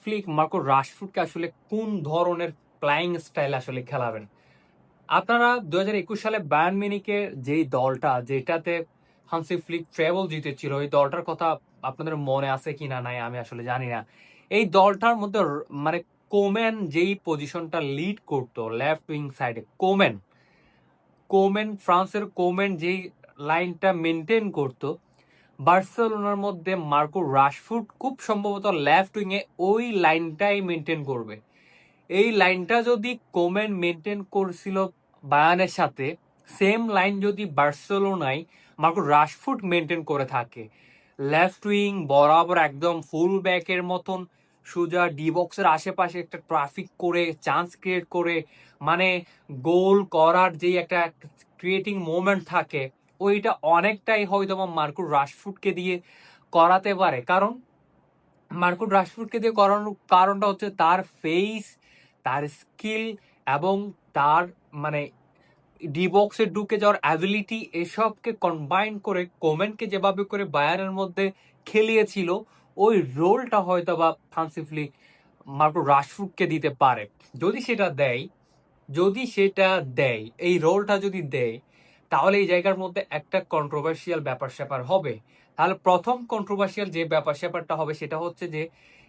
Flick Marco রাশফোর্ডকে আসলে কোন ধরনের প্লেয়িং স্টাইল আসলে খেলাবেন? আপনারা 2021 সালে বায়ার্ন মিউনিখের যেই দলটা যেটাতে হান্সি ফ্লিক ট্রেবল জিতেছিল, ওই দলটার কথা আপনাদের মনে আছে কিনা নাই আমি আসলে জানি না। এই দলটার মধ্যে মানে কোমেন যেই পজিশনটা লিড করতো লেফট উইং সাইডে, কোমেন ফ্রান্সের কোমেন যেই লাইনটা মেনটেন করতো, বার্সেলোনার মধ্যে মার্কো রাশফোর্ড খুব সম্ভবত লেফট উইং এ ওই লাইনটাই মেনটেন করবে। এই লাইনটা যদি কোমেন মেনটেন করছিল বায়ানের সাথে, সেম লাইন যদি বার্সেলোনায় মার্কো রাশফোর্ড মেনটেন করে থাকে, লেফট উইং বরাবর একদম ফুল ব্যাকের মতন সোজা ডি বক্সের আশেপাশে একটা ট্রাফিক করে চান্স ক্রিয়েট করে, মানে গোল করার যেই একটা ক্রিয়েটিং মোমেন্ট থাকে, ওইটা অনেকটাই হয়তো মার্কো রাশফোর্ডকে দিয়ে করাতে পারে। কারণ মার্কো রাশফোর্ডকে দিয়ে করানোর কারণটা হচ্ছে তার ফেস, তার স্কিল এবং তার মানে ডি বক্সে ঢুকে যাওয়ার অ্যাবিলিটি, এসবকে কম্বাইন করে কোমেনকে যেভাবে করে বায়ারের মধ্যে খেলিয়েছিল, ওই রোলটা হয়তো বা হান্সি ফ্লিক মার্কো রাশফোর্ডকে দিতে পারে। যদি সেটা দেয়, এই রোলটা যদি দেয়, তাহলে এই জায়গার মধ্যে একটা কন্ট্রোভার্সিয়াল ব্যাপার স্যাপার হবে। তাহলে প্রথম কন্ট্রোভার্সিয়াল যে ব্যাপার স্যাপারটা হবে সেটা হচ্ছে যে,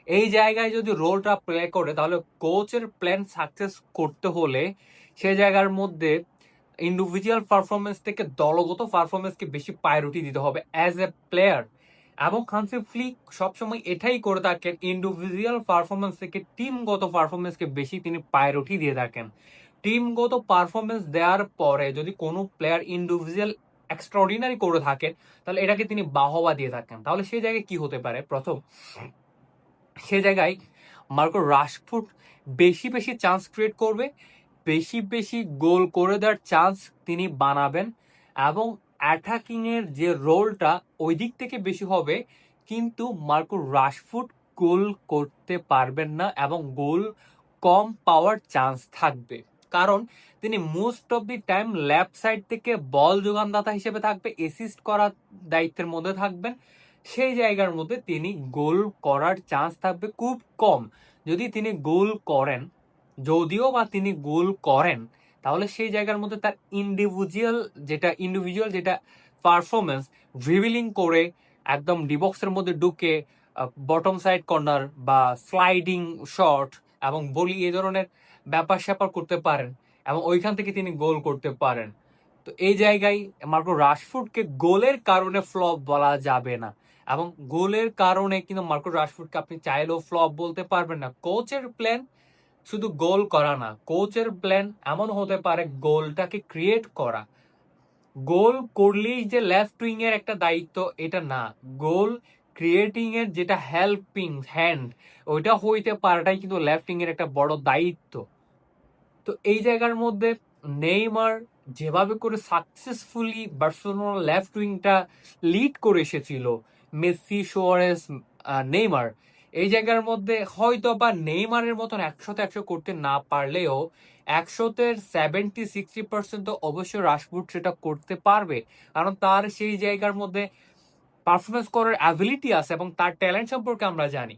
এই জায়গায় যদি রোলটা প্লে করে, তাহলে কোচের প্ল্যান সাকসেস করতে হলে সে জায়গার মধ্যে ইন্ডিভিজুয়াল পারফরমেন্স থেকে দলগত পারফরমেন্সকে বেশি প্রায়োরিটি দিতে হবে অ্যাজ এ প্লেয়ার। এবং হান্সি ফ্লিক সবসময় এটাই করে থাকেন, ইন্ডিভিজুয়াল পারফরমেন্স থেকে টিমগত পারফরমেন্সকে বেশি তিনি প্রায়োরিটি দিয়ে থাকেন। টিমগত পারফরমেন্স দেওয়ার পরে যদি কোনো প্লেয়ার ইন্ডিভিজুয়াল এক্সট্রাঅর্ডিনারি করে থাকেন, তাহলে এটাকে তিনি বাহবা দিয়ে থাকেন। তাহলে সেই জায়গায় কি হতে পারে? প্রথম, সে জায়গায় মার্কো রাশফোর্ড বেশি বেশি চান্স ক্রিয়েট করবে, বেশি বেশি গোল করে দেওয়ার চান্স তিনি বানাবেন, এবং অ্যাটাকিং এর যে রোলটা ওই দিক থেকে বেশি হবে, কিন্তু মার্কো রাশফোর্ড গোল করতে পারবেন না এবং গোল কম পাওয়ার চান্স থাকবে। কারণ তিনি most of the time left side থেকে বল যোগানদাতা হিসেবে থাকবে, অ্যাসিস্ট করার দায়িত্বের মধ্যে থাকবেন। সেই জায়গার মধ্যে তিনি গোল করার চান্স থাকবে খুব কম। যদি তিনি গোল করেন, যদিও বা তিনি গোল করেন, তাহলে সেই জায়গার মধ্যে তার ইন্ডিভিজুয়াল যেটা পারফরমেন্স, ড্রিবলিং করে একদম ডিবক্সের মধ্যে ঢুকে বটম সাইড কর্নার বা স্লাইডিং শট এবং বলি এই ধরনের ব্যাপার স্যাপার করতে পারেন এবং ওইখান থেকে তিনি গোল করতে পারেন। তো এই জায়গায় মার্কো রাশফোর্ডকে গোলের কারণে ফ্লপ বলা যাবে না, এবং গোলের কারণে কিন্তু মার্কো রাশফোর্ডকে আপনি চাইলেও ফ্লপ বলতে পারবেন না। কোচের প্ল্যান শুধু গোল করা না, কোচের প্ল্যান এমন হতে পারে গোলটাকে ক্রিয়েট করা। গোল করলেই যে লেফট উইং এর একটা দায়িত্ব এটা না, গোল ক্রিয়েটিং এর যেটা হেল্পিং হ্যান্ড, ওইটা হইতে পারাটাই কিন্তু লেফট উইং এর একটা বড় দায়িত্ব। তো এই জায়গার মধ্যে নেইমার যেভাবে করে সাকসেসফুলি বার্সেলোনা লেফট উইংটা লিড করে এসেছিল, মেসি, সুয়ারেস, নেইমার, এই জায়গার মধ্যে হয়তো বা নেইমারের মতন 100-100 করতে না পারলেও 100-70-60% তো অবশ্যই রাশফোর্ড সেটা করতে পারবে। কারণ তার সেই জায়গার মধ্যে পারফরমেন্স করার অ্যাবিলিটি আছে এবং তার ট্যালেন্ট সম্পর্কে আমরা জানি।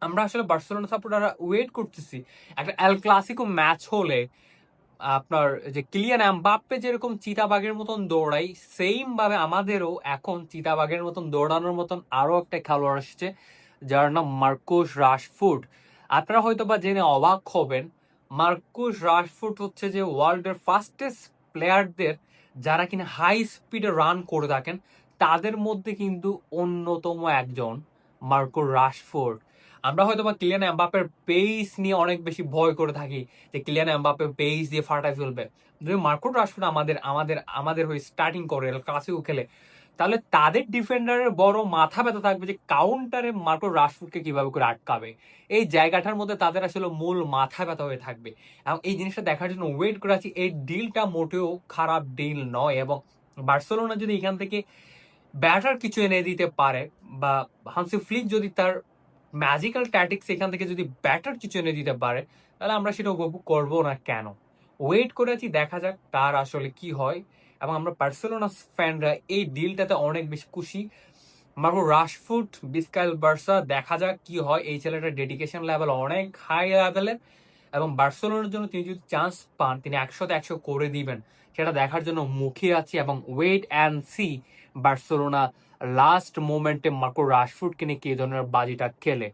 আমরা আসলে বার্সেলোনা সাপোর্টাররা ওয়েট করতেছি একটা এল ক্লাসিকো ম্যাচ হলে, আপনার যে কিলিয়ান এমবাপ্পে যেরকম চিতাবাঘের মতন দৌড়াই, সেম ভাবে আমাদেরও এখন চিতাবাঘের মতন দৌড়ানোর মতন আরো একটা খেলোয়াড় আসছে, যার নাম মার্কুস রাশফোর্ড। আপনারা হয়তো বা জেনে অবাক হবেন, মার্কুস রাশফোর্ড হচ্ছে যে ওয়ার্ল্ডের ফাস্টেস্ট প্লেয়ারদের যারা কিনা হাই স্পিডে রান করে থাকেন, তাদের মধ্যে কিন্তু অন্যতম একজন মার্কো রাশফোর্ড। আমরা হয়তো বা কিলিয়ান এমবাপ্পের পেস নিয়ে অনেক বেশি ভয় করে থাকি যে কিলিয়ান এমবাপ্পে পেস দিয়ে ফাটাই ফেলবে। যদি মার্কো রাশফোর্ড আমাদের আমাদের আমাদের হয়ে স্টার্টিং করে ক্লাসিকও খেলে, তাহলে তাদের ডিফেন্ডারের বড় মাথা ব্যথা থাকবে যে কাউন্টারে মার্কো রাশফোর্ডকে কিভাবে করে আটকাবে। এই জায়গাটার মধ্যে তাদের আসলে মূল মাথা ব্যথা হয়ে থাকবে, এবং এই জিনিসটা দেখার জন্য ওয়েট করে আছি। এই ডিলটা মোটেও খারাপ ডিল নয়, এবং বার্সেলোনা যদি এখান থেকে ব্যাটার কিছু এনে দিতে পারে, বা হান্সি ফ্লিক যদি তার ম্যাজিক্যাল ট্যাটিক্স এখান থেকে যদি ব্যাটার কিছু এনে দিতে পারে, তাহলে আমরা সেটা উপভোগ করবো না কেন? ওয়েট করে আছি, দেখা যাক তার আসলে কি হয়। এবং আমরা বার্সেলোনা ফ্যানরা এই ডিলটাতে অনেক বেশি খুশি। মার্কো রাশফোর্ড, মিকাইল বার্সা, দেখা যাক কি হয়। এই ছেলেটার ডেডিকেশন লেভেল অনেক হাই লেভেলের, এবং বার্সেলোনার জন্য তিনি যদি চান্স পান তিনি 100-100 করে দিবেন, সেটা দেখার জন্য মুখিয়ে আছি। এবং wait and see Barcelona last মোমেন্টে মার্কো রাশফোর্ডকে নিয়ে কি ধরনের বাজিটা খেলে।